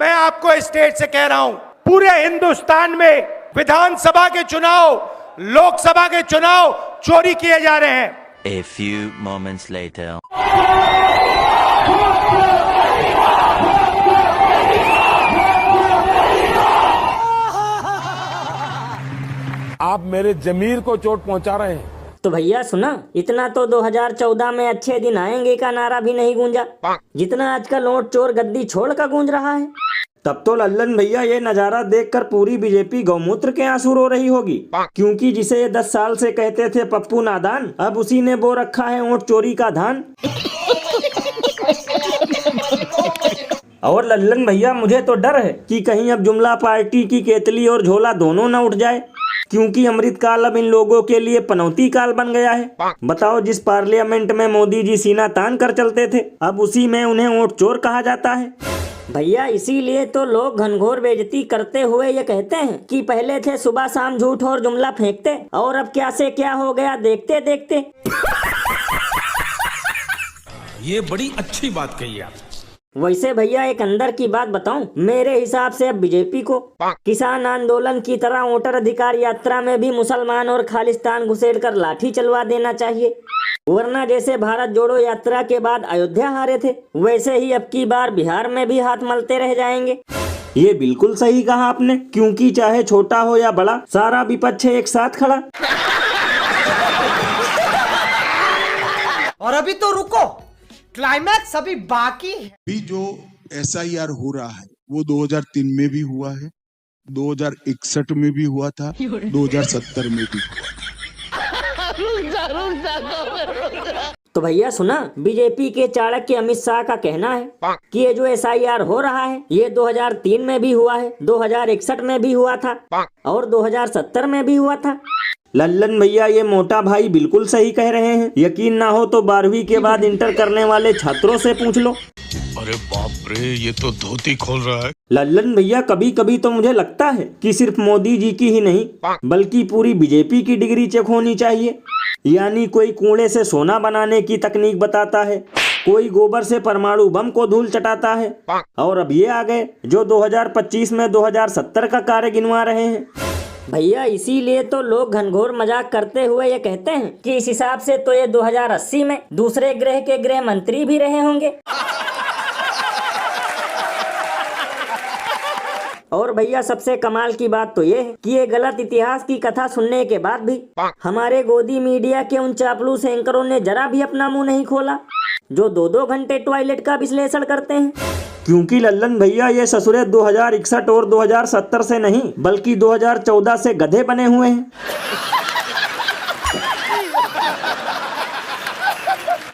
मैं आपको स्टेट से कह रहा हूं, पूरे हिंदुस्तान में विधानसभा के चुनाव, लोकसभा के चुनाव चोरी किए जा रहे हैं। A few moments later. आप मेरे जमीर को चोट पहुंचा रहे हैं। तो भैया सुना, इतना तो 2014 में अच्छे दिन आएंगे का नारा भी नहीं गूंजा जितना आजकल नोट चोर गद्दी छोड़ का गूंज रहा है। तब तो लल्लन भैया ये नजारा देखकर पूरी बीजेपी गौमूत्र के आंसू रो रही होगी, क्योंकि जिसे ये 10 साल से कहते थे पप्पू नादान, अब उसी ने बो रखा है वोट चोरी का धान। और लल्लन भैया मुझे तो डर है कि कहीं अब जुमला पार्टी की केतली और झोला दोनों न उठ जाए, क्योंकि अमृत काल अब इन लोगों के लिए पनौती काल बन गया है। बताओ, जिस पार्लियामेंट में मोदी जी सीना तान कर चलते थे, अब उसी में उन्हें वोट चोर कहा जाता है। भैया इसीलिए तो लोग घनघोर बेइज्जती करते हुए ये कहते हैं कि पहले थे सुबह शाम झूठ और जुमला फेंकते, और अब क्या से क्या हो गया देखते देखते। ये बड़ी अच्छी बात कही आप। वैसे भैया एक अंदर की बात बताऊं, मेरे हिसाब से अब बीजेपी को किसान आंदोलन की तरह वोटर अधिकार यात्रा में भी मुसलमान और खालिस्तान घुसेड़कर लाठी चलवा देना चाहिए, वरना जैसे भारत जोड़ो यात्रा के बाद अयोध्या हारे थे, वैसे ही अब की बार बिहार में भी हाथ मलते रह जाएंगे। ये बिल्कुल सही कहा आपने, क्योंकि चाहे छोटा हो या बड़ा, सारा विपक्ष एक साथ खड़ा। और अभी तो रुको, क्लाइमैक्स अभी बाकी है। भी जो SIR हो रहा है वो 2003 में भी हुआ है, 2061 में भी हुआ था, 2070 में भी हुआ था। तो भैया सुना, बीजेपी के चाणक्य अमित शाह का कहना है कि ये जो SIR हो रहा है ये 2003 में भी हुआ है, 2061 में भी हुआ था और 2070 में भी हुआ था। लल्लन भैया ये मोटा भाई बिल्कुल सही कह रहे हैं। यकीन ना हो तो 12वीं के बाद इंटर करने वाले छात्रों से पूछ लो। अरे बाप रे, ये तो धोती खोल रहा है। लल्लन भैया कभी कभी तो मुझे लगता है कि सिर्फ मोदी जी की ही नहीं बल्कि पूरी बीजेपी की डिग्री चेक होनी चाहिए। यानी कोई कूड़े से सोना बनाने की तकनीक बताता है, कोई गोबर से परमाणु बम को धूल चटाता है, और अब ये आ गए जो 2025 में 2070 का कार्य गिनवा रहे हैं। भैया इसीलिए तो लोग घनघोर मजाक करते हुए ये कहते हैं कि इस हिसाब से तो ये 2080 में दूसरे ग्रह के गृह मंत्री भी रहे होंगे। और भैया सबसे कमाल की बात तो ये है कि ये गलत इतिहास की कथा सुनने के बाद भी हमारे गोदी मीडिया के उन चापलूस एंकरों ने जरा भी अपना मुंह नहीं खोला जो 2-2 घंटे टॉयलेट का विश्लेषण करते हैं। क्योंकि लल्लन भैया ये ससुरे 2061 और 2070 से नहीं बल्कि 2014 से गधे बने हुए हैं।